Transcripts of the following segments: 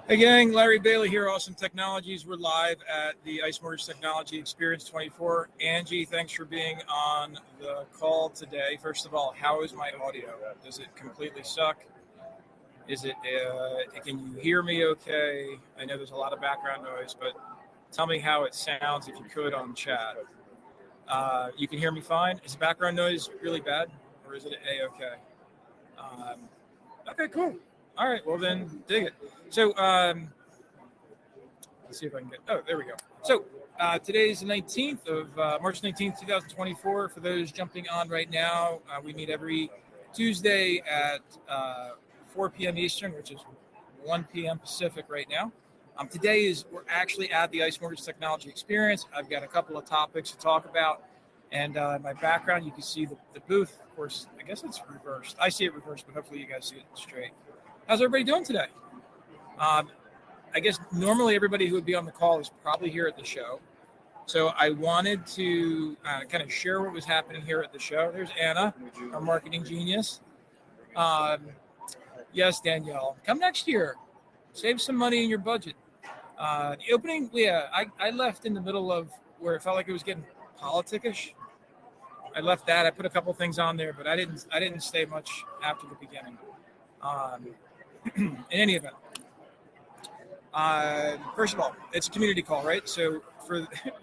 Hey gang, Larry Bailey here, Awesome Technologies. We're live at the ICE Technology Experience 24. Angie, thanks for being on the call today. First of all, how is my audio? Does it completely suck? Is it, can you hear me okay? I know there's a lot of background noise, but tell me how it sounds if you could on chat. You can hear me fine? Is the background noise really bad or is it A-okay? Okay, cool. All right, well then, dig it. So, let's see if I can get, there we go. So, today's the 19th of March 19th, 2024. For those jumping on right now, we meet every Tuesday at 4 p.m. Eastern, which is 1 p.m. Pacific right now. Today we're actually at the ICE Mortgage Technology Experience. I've got a couple of topics to talk about. And my background, you can see the booth. Of course, I guess it's reversed. I see it reversed, but hopefully you guys see it straight. How's everybody doing today? I guess normally everybody who would be on the call is probably here at the show. So I wanted to kind of share what was happening here at the show. There's Anna, our marketing genius. Yes, Danielle, come next year. Save some money in your budget. The opening, I left in the middle of where it felt like it was getting politic-ish. I left that. I put a couple things on there, but I didn't stay much after the beginning. In any event, first of all, it's a community call, right? So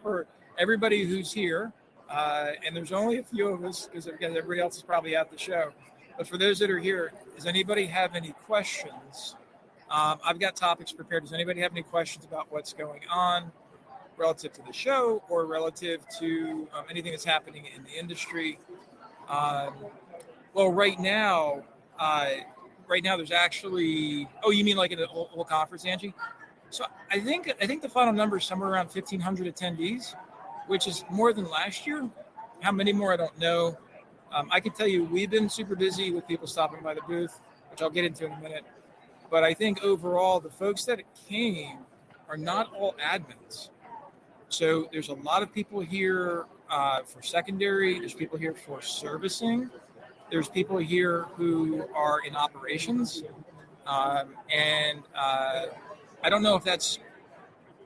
for everybody who's here, and there's only a few of us because everybody else is probably at the show. But for those that are here, does anybody have any questions? I've got topics prepared. Does anybody have any questions about what's going on relative to the show or relative to anything that's happening in the industry? Well, right now there's actually, oh, you mean like in a whole conference, Angie? So I think the final number is somewhere around 1,500 attendees, which is more than last year. How many more, I don't know. I can tell you we've been super busy with people stopping by the booth, which I'll get into in a minute. But I think overall, the folks that came are not all admins. So there's a lot of people here for secondary. There's people here for servicing. There's people here who are in operations. And I don't know if that's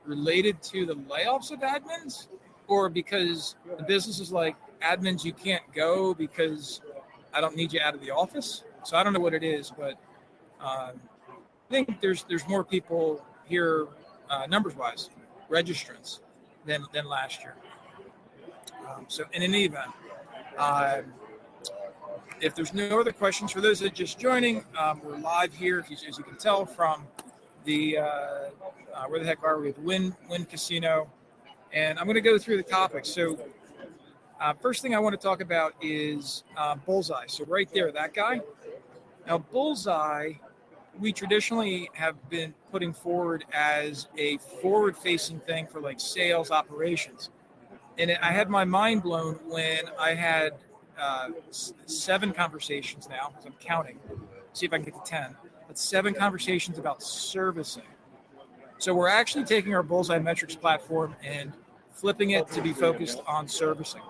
related to the layoffs of admins or because the business is like, admins, you can't go because I don't need you out of the office. So I don't know what it is, but I think there's more people here numbers-wise, registrants, than last year. So in any event, if there's no other questions, for those that are just joining, we're live here, as you can tell from the, where the heck are we? The Wynn Casino. And I'm going to go through the topics. So first thing I want to talk about is Bullseye. So right there, that guy. Now, Bullseye, we traditionally have been putting forward as a forward-facing thing for like sales operations. And I had my mind blown when I had 7 conversations now, because I'm counting, see if I can get to 10, but 7 conversations about servicing. So we're actually taking our Bullseye Metrics platform and flipping it to be focused on servicing.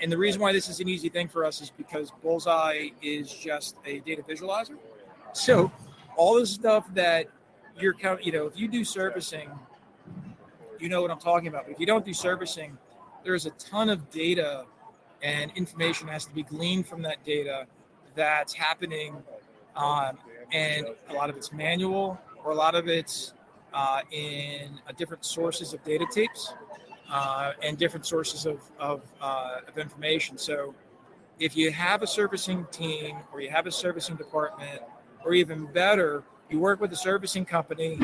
And the reason why this is an easy thing for us is because Bullseye is just a data visualizer. So all the stuff that you're, if you do servicing, you know what I'm talking about. But if you don't do servicing, there's a ton of data and information has to be gleaned from that data that's happening. And a lot of it's manual or a lot of it's in different sources of data tapes and different sources of information. So if you have a servicing team or you have a servicing department, or even better, you work with a servicing company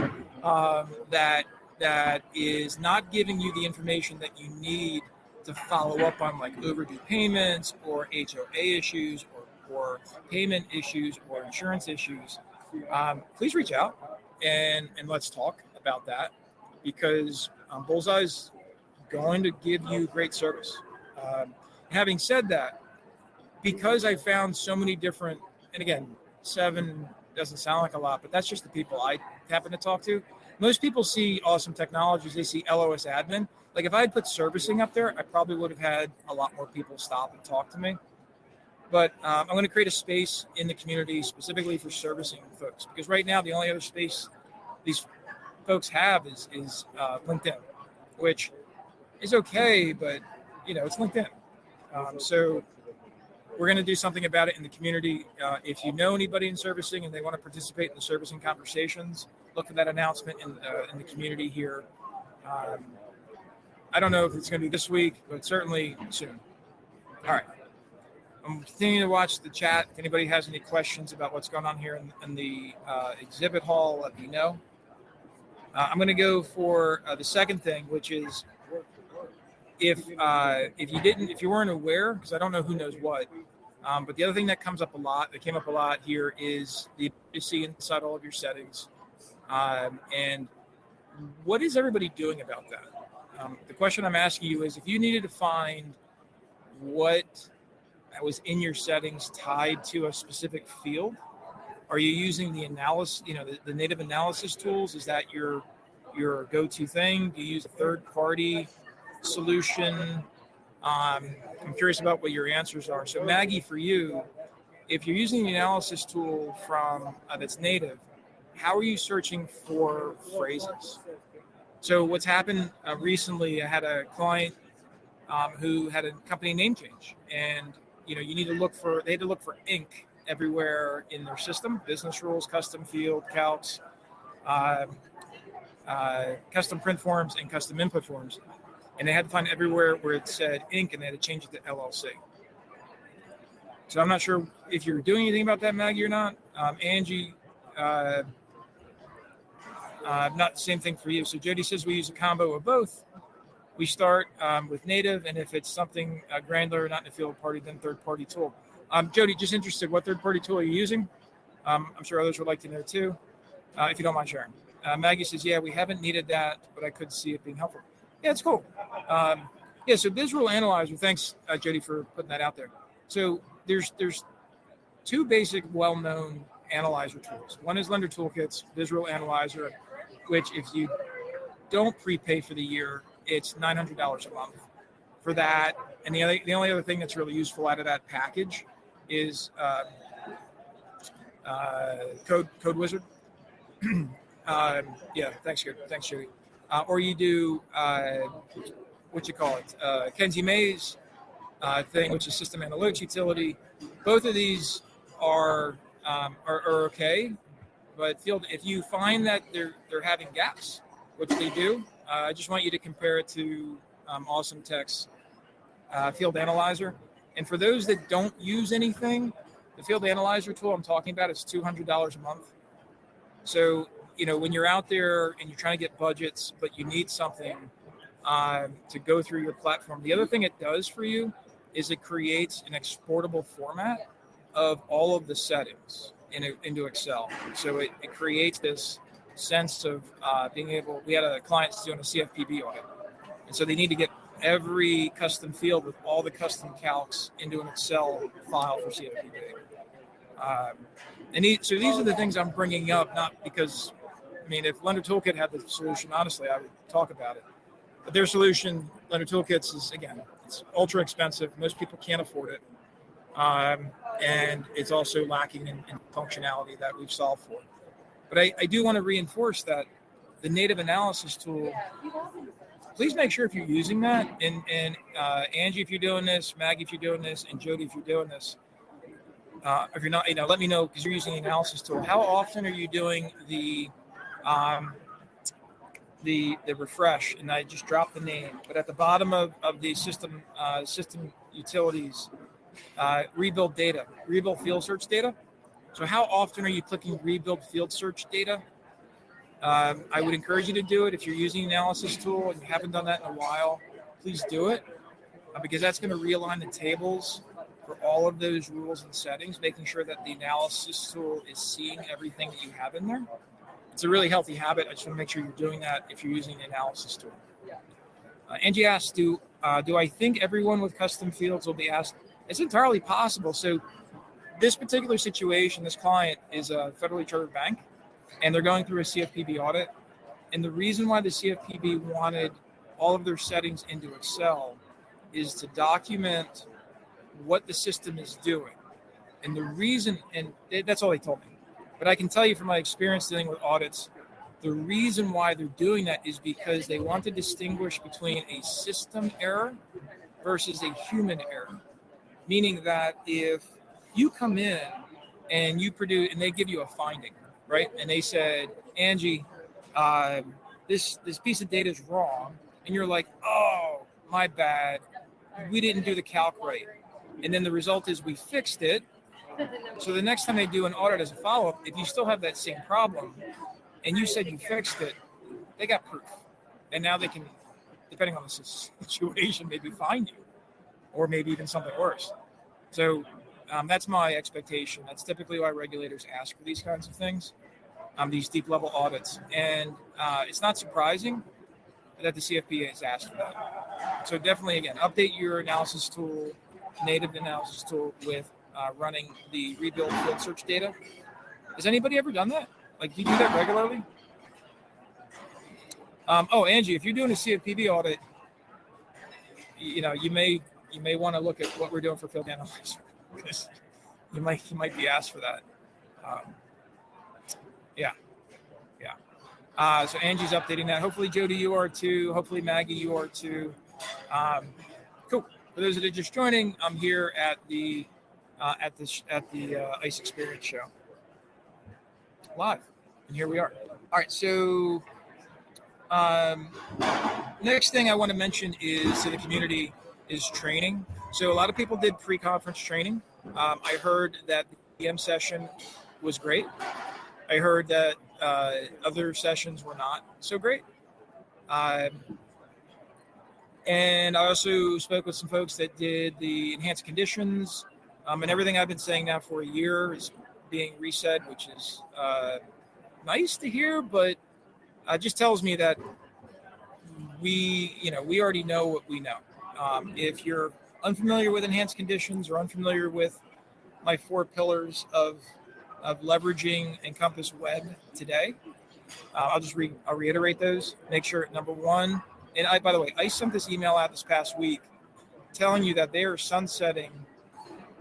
that is not giving you the information that you need to follow up on like overdue payments or HOA issues or payment issues or insurance issues, please reach out and let's talk about that because Bullseye's going to give you great service. Having said that, because I found so many different, and again, 7 doesn't sound like a lot, but that's just the people I happen to talk to. Most people see Awesome Technologies, they see LOS admin. Like if I had put servicing up there, I probably would have had a lot more people stop and talk to me. But I'm going to create a space in the community specifically for servicing folks because right now the only other space these folks have is LinkedIn, which is okay, but it's LinkedIn. So we're going to do something about it in the community. If you know anybody in servicing and they want to participate in the servicing conversations, look for that announcement in the community here. I don't know if it's going to be this week, but certainly soon. All right. I'm continuing to watch the chat. If anybody has any questions about what's going on here in the exhibit hall, let me know. I'm going to go for the second thing, which is if you weren't aware, because I don't know who knows what, but the other thing that came up a lot here is the ability to see inside all of your settings. And what is everybody doing about that? The question I'm asking you is, if you needed to find what was in your settings tied to a specific field, are you using the analysis, the native analysis tools? Is that your go-to thing? Do you use a third-party solution? I'm curious about what your answers are. So Maggie, for you, if you're using the analysis tool from that's native, how are you searching for phrases? So what's happened recently, I had a client who had a company name change, and they had to look for Inc. everywhere in their system: business rules, custom field, calcs, custom print forms, and custom input forms. And they had to find everywhere where it said Inc. and they had to change it to LLC. So I'm not sure if you're doing anything about that, Maggie, or not. Angie, not the same thing for you. So Jody says we use a combo of both. We start with native, and if it's something granular, not in the field party, then third-party tool. Jody, just interested, what third-party tool are you using? I'm sure others would like to know too, if you don't mind sharing. Maggie says, yeah, we haven't needed that, but I could see it being helpful. Yeah, it's cool. So Visual Analyzer, thanks, Jody, for putting that out there. So there's two basic well-known analyzer tools. One is Lender Toolkit's Visual Analyzer, which if you don't prepay for the year, it's $900 a month for that. And the only other thing that's really useful out of that package is Code Wizard. Thanks, Jody. Or you do Kenzie May's thing, which is System Analytics Utility. Both of these are okay, but if you find that they're having gaps, which they do, I just want you to compare it to Awesome Tech's Field Analyzer. And for those that don't use anything, the Field Analyzer tool I'm talking about is $200 a month. So when you're out there and you're trying to get budgets, but you need something to go through your platform, the other thing it does for you is it creates an exportable format of all of the settings into Excel. So it creates this sense of being able. We had a client doing a CFPB audit, and so they need to get every custom field with all the custom calcs into an Excel file for CFPB. So these are the things I'm bringing up, not because, if Lender Toolkit had the solution, honestly, I would talk about it. But their solution, Lender Toolkit's, is, again, it's ultra expensive. Most people can't afford it. And it's also lacking in functionality that we've solved for. But I do want to reinforce that the native analysis tool, please make sure if you're using that, and Angie, if you're doing this, Maggie, if you're doing this, and Jody, if you're doing this, if you're not, let me know, because you're using the analysis tool. How often are you doing the refresh? And I just dropped the name, but at the bottom of the system utilities, rebuild data, rebuild field search data. So how often are you clicking rebuild field search data? I would encourage you to do it. If you're using the analysis tool and you haven't done that in a while, please do it, because that's going to realign the tables for all of those rules and settings, making sure that the analysis tool is seeing everything that you have in there. It's a really healthy habit. I just want to make sure you're doing that if you're using the analysis tool. Angie asks, do I think everyone with custom fields will be asked? It's entirely possible. So this particular situation, this client is a federally chartered bank, and they're going through a CFPB audit. And the reason why the CFPB wanted all of their settings into Excel is to document what the system is doing. And the reason, and that's all they told me. But I can tell you from my experience dealing with audits, The reason why they're doing that is because they want to distinguish between a system error versus a human error. Meaning that if you come in and you produce, and they give you a finding, right? And they said, Angie, this piece of data is wrong, and you're like, oh, my bad, we didn't do the calc right, and then the result is we fixed it. So the next time they do an audit as a follow-up, if you still have that same problem, and you said you fixed it, they got proof, and now they can, depending on the situation, maybe fine you, or maybe even something worse. So that's my expectation. That's typically why regulators ask for these kinds of things, these deep level audits. And it's not surprising that the CFPA has asked for that. So definitely, again, update your analysis tool, native analysis tool with running the rebuild field search data. Has anybody ever done that? Like, do you do that regularly? Angie, if you're doing a CFPB audit, you may want to look at what we're doing for field analyzer, because you might be asked for that. So Angie's updating that. Hopefully, Jody, you are too. Hopefully, Maggie, you are too. Cool. For those that are just joining, I'm here at the ICE Experience Show live, and here we are. All right. So next thing I want to mention is to the community is training. So a lot of people did pre-conference training. I heard that the PM session was great. I heard that other sessions were not so great. And I also spoke with some folks that did the enhanced conditions, and everything I've been saying now for a year is being reset, which is nice to hear, but just tells me that we already know what we know. If you're unfamiliar with enhanced conditions or unfamiliar with my 4 pillars of leveraging Encompass Web today, I'll reiterate those. Make sure, number one, and by the way, I sent this email out this past week telling you that they are sunsetting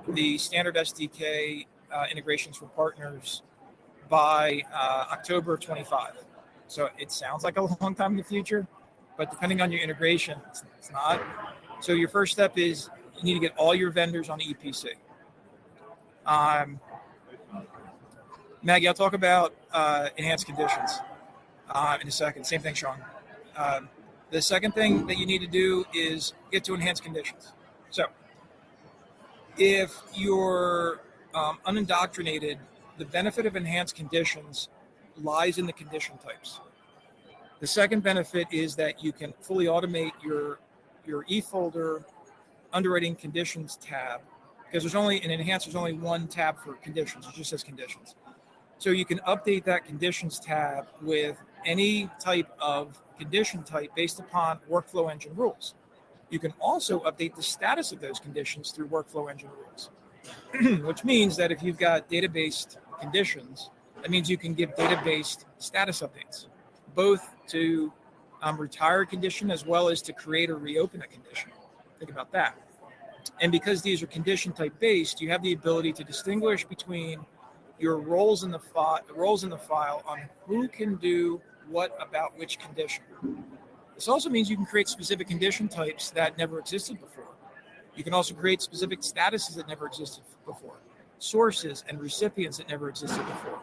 the standard SDK integrations for partners by October 25. So it sounds like a long time in the future, but depending on your integration, it's not. So your first step is you need to get all your vendors on EPC. Maggie, I'll talk about enhanced conditions in a second. Same thing, Sean. The second thing that you need to do is get to enhanced conditions. So if you're unindoctrinated, the benefit of enhanced conditions lies in the condition types. The second benefit is that you can fully automate your eFolder underwriting conditions tab, because there's only one tab for conditions. It just says conditions. So you can update that conditions tab with any type of condition type based upon workflow engine rules. You can also update the status of those conditions through workflow engine rules, which means that if you've got data-based conditions, that means you can give data-based status updates, both to retire a condition as well as to create or reopen a condition. Think about that. And because these are condition type based, you have the ability to distinguish between your roles in the file on who can do what about which condition. This also means you can create specific condition types that never existed before. You can also create specific statuses that never existed before, sources and recipients that never existed before.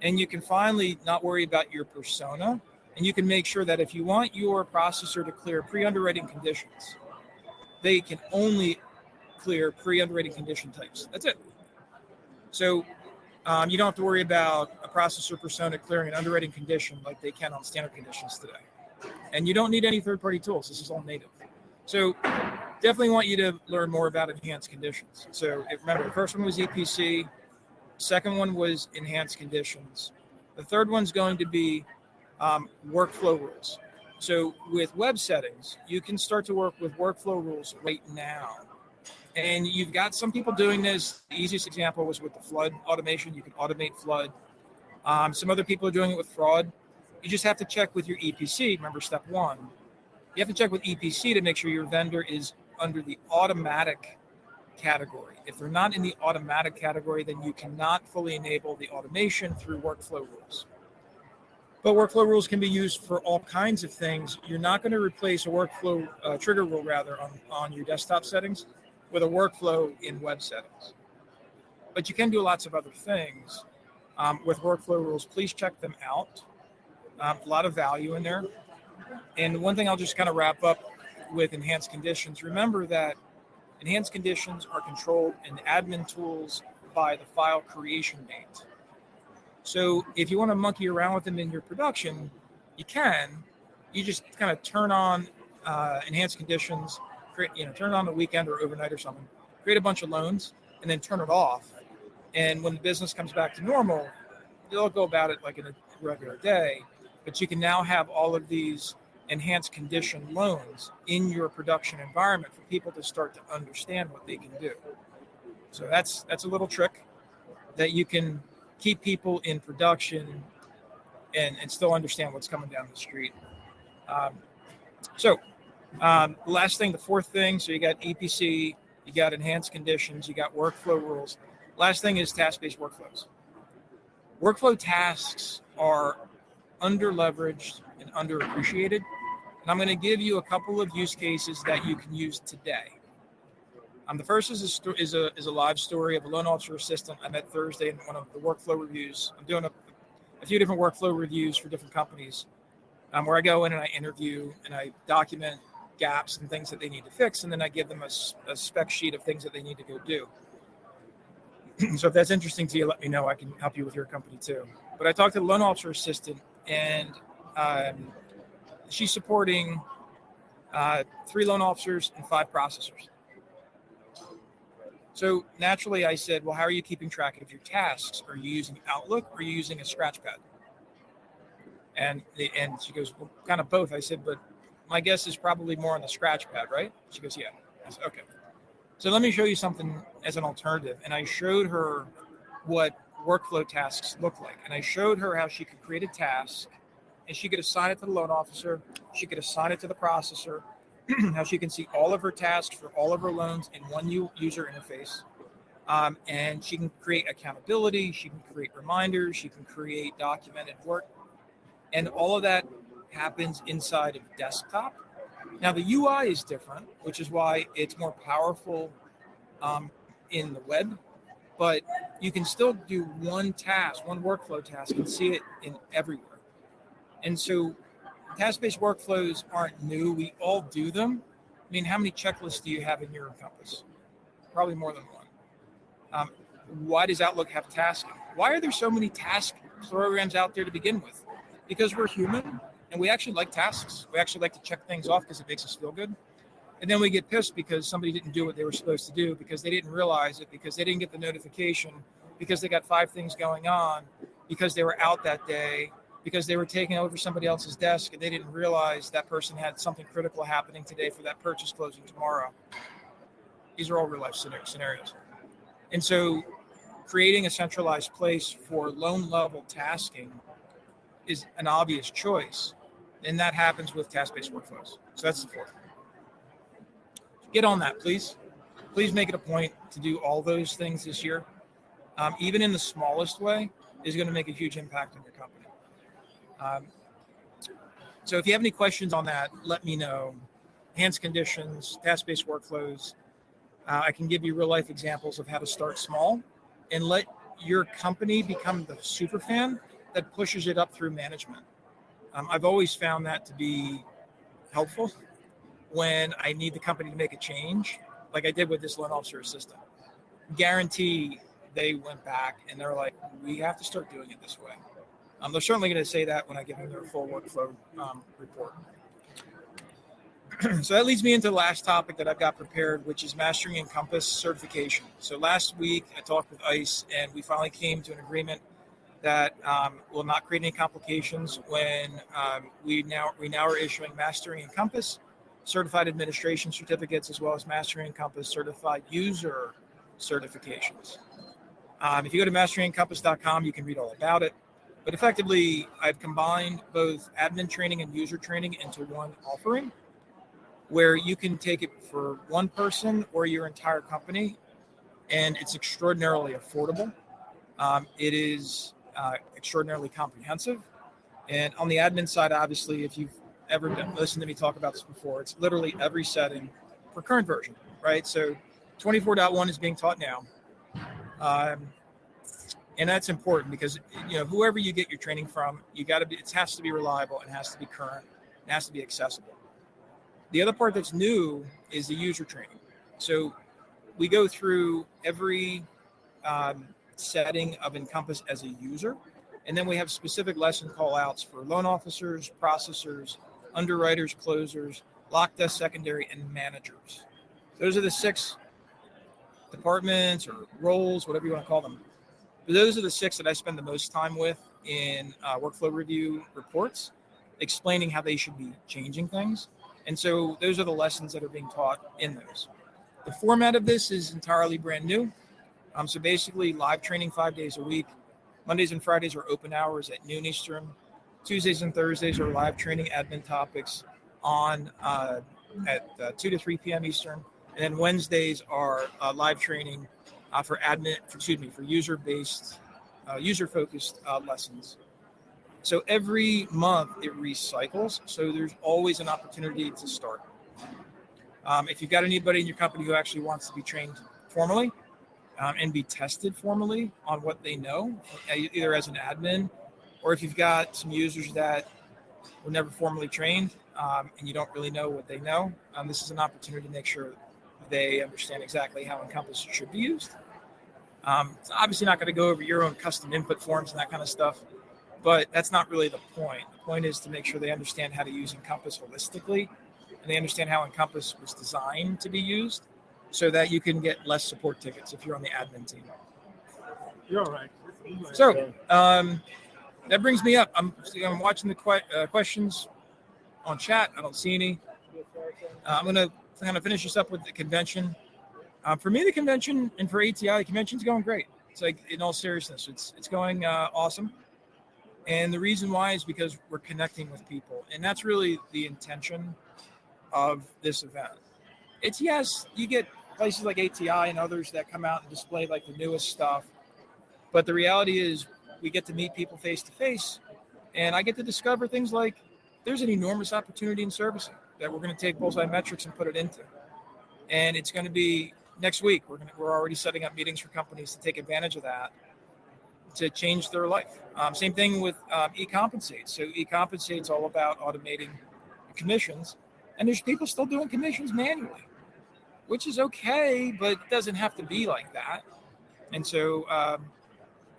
And you can finally not worry about your persona, and you can make sure that if you want your processor to clear pre-underwriting conditions, they can only clear pre-underwriting condition types. That's it. So you don't have to worry about a processor persona clearing an underwriting condition like they can on standard conditions today. And you don't need any third-party tools. This is all native. So definitely want you to learn more about enhanced conditions. So remember, the first one was EPC. Second one was enhanced conditions. The third one's going to be workflow rules. So with web settings, you can start to work with workflow rules right now. And you've got some people doing this. The easiest example was with the flood automation. You can automate flood. Some other people are doing it with fraud. You just have to check with your EPC. Remember, step one. You have to check with EPC to make sure your vendor is under the automatic category. If they're not in the automatic category, then you cannot fully enable the automation through workflow rules. But workflow rules can be used for all kinds of things. You're not going to replace a workflow trigger rule, rather, on your desktop settings with a workflow in web settings. But you can do lots of other things with workflow rules. Please check them out. A lot of value in there. And one thing I'll just kind of wrap up with enhanced conditions. Remember that enhanced conditions are controlled in admin tools by the file creation date. So if you want to monkey around with them in your production, you can. You just kind of turn on enhanced conditions, turn it on the weekend or overnight or something, create a bunch of loans, and then turn it off. And when the business comes back to normal, they'll go about it like in a regular day. But you can now have all of these enhanced condition loans in your production environment for people to start to understand what they can do. So that's a little trick that you can keep people in production and still understand what's coming down the street. Last thing, the fourth thing, so you got EPC, you got enhanced conditions, you got workflow rules. Last thing is task-based workflows. Workflow tasks are under-leveraged and underappreciated. And I'm going to give you a couple of use cases that you can use today. The first is a live story of a loan officer assistant I met Thursday in one of the workflow reviews. I'm doing a few different workflow reviews for different companies where I go in and I interview and I document gaps and things that they need to fix, and then I give them a spec sheet of things that they need to go do. So if that's interesting to you, let me know. I can help you with your company too. But I talked to the loan officer assistant, and she's supporting 3 loan officers and 5 processors. So naturally I said, well, how are you keeping track of your tasks? Are you using Outlook or are you using a scratchpad? And she goes, well, kind of both. I said, but my guess is probably more on the scratchpad, right? She goes, yeah. I said, okay. So let me show you something as an alternative. And I showed her what workflow tasks look like. And I showed her how she could create a task and she could assign it to the loan officer. She could assign it to the processor. How she can see all of her tasks for all of her loans in one user interface. And she can create accountability. She can create reminders. She can create documented work. And all of that happens inside of desktop. Now, the UI is different, which is why it's more powerful in the web. But you can still do one task, one workflow task, and see it in everywhere. And so task-based workflows aren't new. We all do them. I mean, how many checklists do you have in your Encompass? Probably more than one. Why does Outlook have tasking? Why are there so many task programs out there to begin with? Because we're human and we actually like tasks. We actually like to check things off because it makes us feel good. And then we get pissed because somebody didn't do what they were supposed to do, because they didn't realize it, because they didn't get the notification, because they got 5 things going on, because they were out that day, because they were taking over somebody else's desk and they didn't realize that person had something critical happening today for that purchase closing tomorrow. These are all real life scenarios. And so creating a centralized place for loan level tasking is an obvious choice. And that happens with task-based workflows. So that's the 4th. Get on that, please. Please make it a point to do all those things this year. Even in the smallest way is going to make a huge impact on your company. So if you have any questions on that, let me know. Enhanced conditions, task-based workflows. I can give you real life examples of how to start small and let your company become the super fan that pushes it up through management. I've always found that to be helpful when I need the company to make a change, like I did with this loan officer assistant. Guarantee they went back and they're like, we have to start doing it this way. They're certainly going to say that when I give them their full workflow report. So that leads me into the last topic that I've got prepared, which is Mastering Encompass certification. So last week I talked with ICE and we finally came to an agreement that will not create any complications when we now are issuing Mastering Encompass certified administration certificates, as well as Mastering Encompass certified user certifications. If you go to masterencompass.com, you can read all about it. But effectively, I've combined both admin training and user training into one offering, where you can take it for one person or your entire company, and it's extraordinarily affordable. It is extraordinarily comprehensive, And on the admin side, obviously, if you've ever listened to me talk about this before, it's literally every setting for current version, right? So 24.1 is being taught now. And that's important because, whoever you get your training from, it has to be reliable, it has to be current, it has to be accessible. The other part that's new is the user training. So we go through every setting of Encompass as a user, and then we have specific lesson call outs for loan officers, processors, underwriters, closers, lock desk secondary, and managers. Those are the 6 departments or roles, whatever you want to call them. But those are the 6 that I spend the most time with in workflow review reports, explaining how they should be changing things. And so those are the lessons that are being taught in those. The format of this is entirely brand new. So basically live training 5 days a week. Mondays and Fridays are open hours at noon Eastern. Tuesdays and Thursdays are live training admin topics on at 2 to 3 p.m. Eastern. And then Wednesdays are live training for user-based, user-focused lessons. So every month it recycles. So there's always an opportunity to start. If you've got anybody in your company who actually wants to be trained formally and be tested formally on what they know, either as an admin, or if you've got some users that were never formally trained and you don't really know what they know, this is an opportunity to make sure they understand exactly how Encompass should be used. It's obviously not going to go over your own custom input forms and that kind of stuff, but that's not really the point. The point is to make sure they understand how to use Encompass holistically, and they understand how Encompass was designed to be used so that you can get less support tickets if you're on the admin team. You're all right. So that brings me up. I'm watching the questions on chat. I don't see any. I'm going to kind of finish this up with the convention. For me, the convention, and for ATI, the convention's going great. It's like, in all seriousness, it's going awesome. And the reason why is because we're connecting with people. And that's really the intention of this event. It's, yes, you get places like ATI and others that come out and display like the newest stuff. But the reality is we get to meet people face to face, and I get to discover things like there's an enormous opportunity in servicing that we're going to take Bullseye Metrics and put it into. And it's going to be next week. We're already setting up meetings for companies to take advantage of that to change their life. Same thing with eCompensate. So eCompensate's all about automating commissions, and there's people still doing commissions manually, which is okay, but it doesn't have to be like that. And so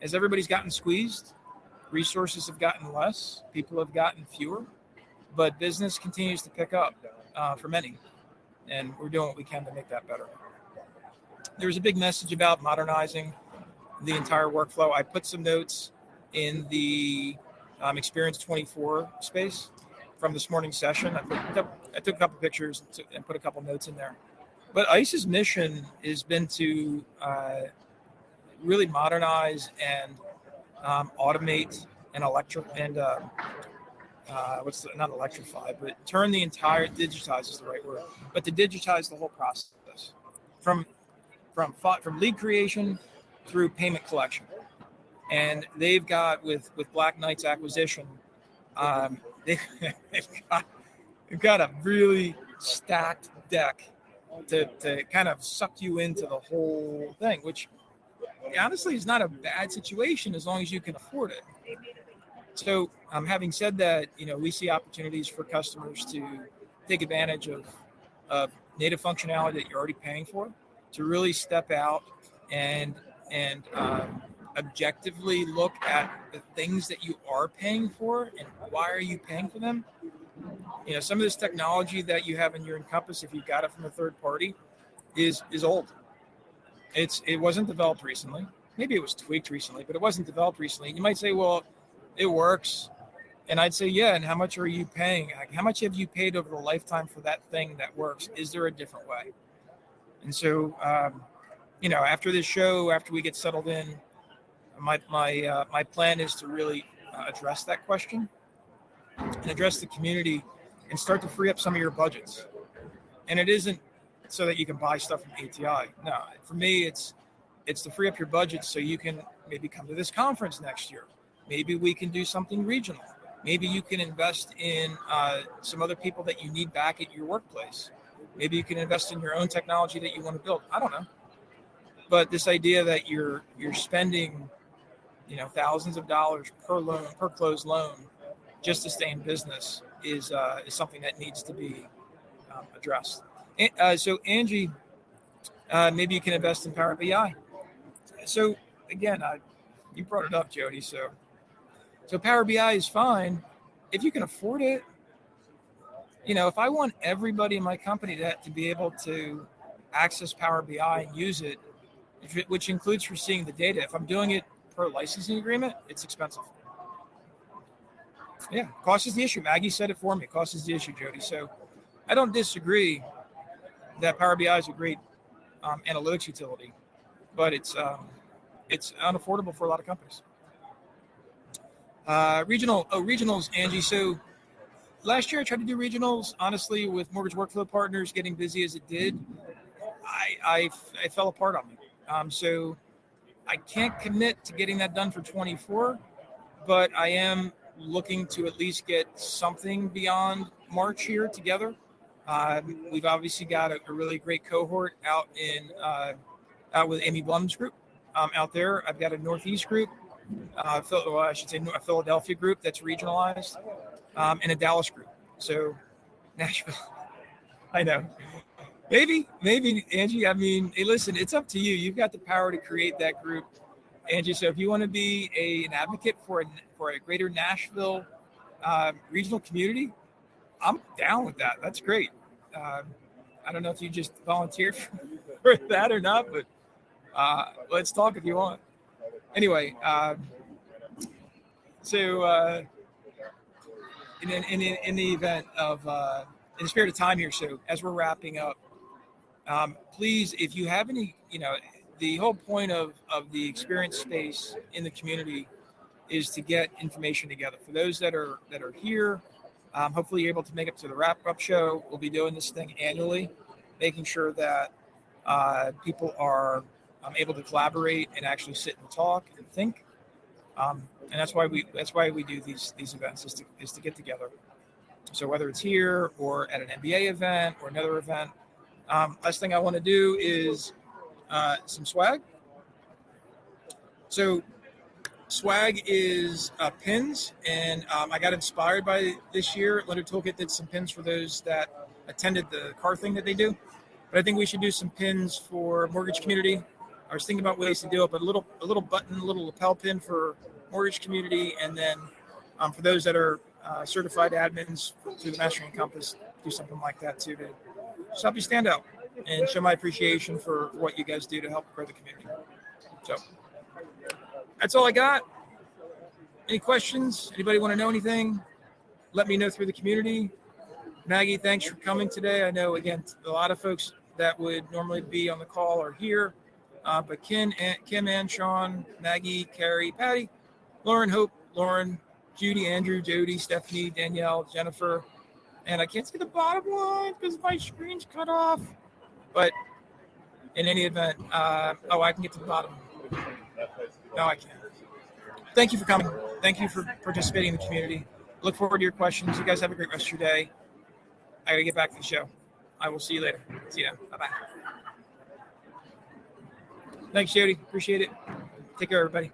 as everybody's gotten squeezed, resources have gotten less, people have gotten fewer, but business continues to pick up for many, and we're doing what we can to make that better. There's a big message about modernizing the entire workflow. I put some notes in the Experience 24 space from this morning's session. I took a couple pictures and put a couple notes in there. But ICE's mission has been to really modernize and automate and not electrify, but turn the entire, digitize is the right word, but to digitize the whole process from lead creation through payment collection. And they've got, with Black Knight's acquisition, they've got a really stacked deck to kind of suck you into the whole thing, which honestly is not a bad situation as long as you can afford it. So having said that, we see opportunities for customers to take advantage of native functionality that you're already paying for, to really step out and objectively look at the things that you are paying for and why are you paying for them. Some of this technology that you have in your Encompass, if you got it from a third party, is old. It wasn't developed recently. Maybe it was tweaked recently, but it wasn't developed recently. You might say, well, it works. And I'd say, yeah, and how much are you paying? How much have you paid over the lifetime for that thing that works? Is there a different way? And so, after this show, after we get settled in, my plan is to really address that question and address the community and start to free up some of your budgets. And it isn't so that you can buy stuff from ATI. No, for me, it's to free up your budget so you can maybe come to this conference next year. Maybe we can do something regional. Maybe you can invest in some other people that you need back at your workplace. Maybe you can invest in your own technology that you want to build. I don't know. But this idea that you're spending, thousands of dollars per closed loan, just to stay in business is something that needs to be addressed. So Angie, maybe you can invest in Power BI. So again, you brought it up, Jody. So Power BI is fine if you can afford it. If I want everybody in my company to be able to access Power BI and use it, which includes for seeing the data, if I'm doing it per licensing agreement, it's expensive. Yeah, cost is the issue. Maggie said it for me. Cost is the issue, Jody. So I don't disagree that Power BI is a great analytics utility, but it's unaffordable for a lot of companies. Regionals, Angie. So last year I tried to do regionals. Honestly, with Mortgage Workflow Partners getting busy as it did, I fell apart on me. So I can't commit to getting that done for 24, but I am looking to at least get something beyond March here together. We've obviously got a really great cohort out with Amy Blum's group out there. I've got a Northeast group, I should say a Philadelphia group that's regionalized, and a Dallas group. So Nashville, I know. Maybe, Angie. I mean, hey, listen, it's up to you. You've got the power to create that group, Angie. So if you want to be an advocate for a greater Nashville regional community, I'm down with that. That's great. I don't know if you just volunteered for that or not, but let's talk if you want. Anyway, so in the event of in the spirit of time here, so as we're wrapping up, please, if you have any, the whole point of the experience space in the community is to get information together. For those that are here, hopefully you're able to make it to the wrap-up show. We'll be doing this thing annually, making sure that people are able to collaborate and actually sit and talk and think. And that's why we do these events is to get together. So whether it's here or at an MBA event or another event, last thing I want to do is some swag. So swag is pins, and I got inspired by this year. Lender Toolkit did some pins for those that attended the car thing that they do. But I think we should do some pins for mortgage community. I was thinking about ways to do it, but a little button, a little lapel pin for mortgage community, and then for those that are certified admins through the Mastering Encompass, do something like that too to just help you stand out and show my appreciation for what you guys do to help grow the community. So that's all I got. Any questions? Anybody want to know anything? Let me know through the community. Maggie, thanks for coming today. I know, again, a lot of folks that would normally be on the call are here, but Kim and Sean, Maggie, Carrie, Patty, Lauren, Hope, Lauren, Judy, Andrew, Jody, Stephanie, Danielle, Jennifer, and I can't see the bottom line because my screen's cut off. But in any event, I can get to the bottom. No, I can't. Thank you for coming. Thank you for participating in the community. Look forward to your questions. You guys have a great rest of your day. I got to get back to the show. I will see you later. See you then. Bye-bye. Thanks, Jody. Appreciate it. Take care, everybody.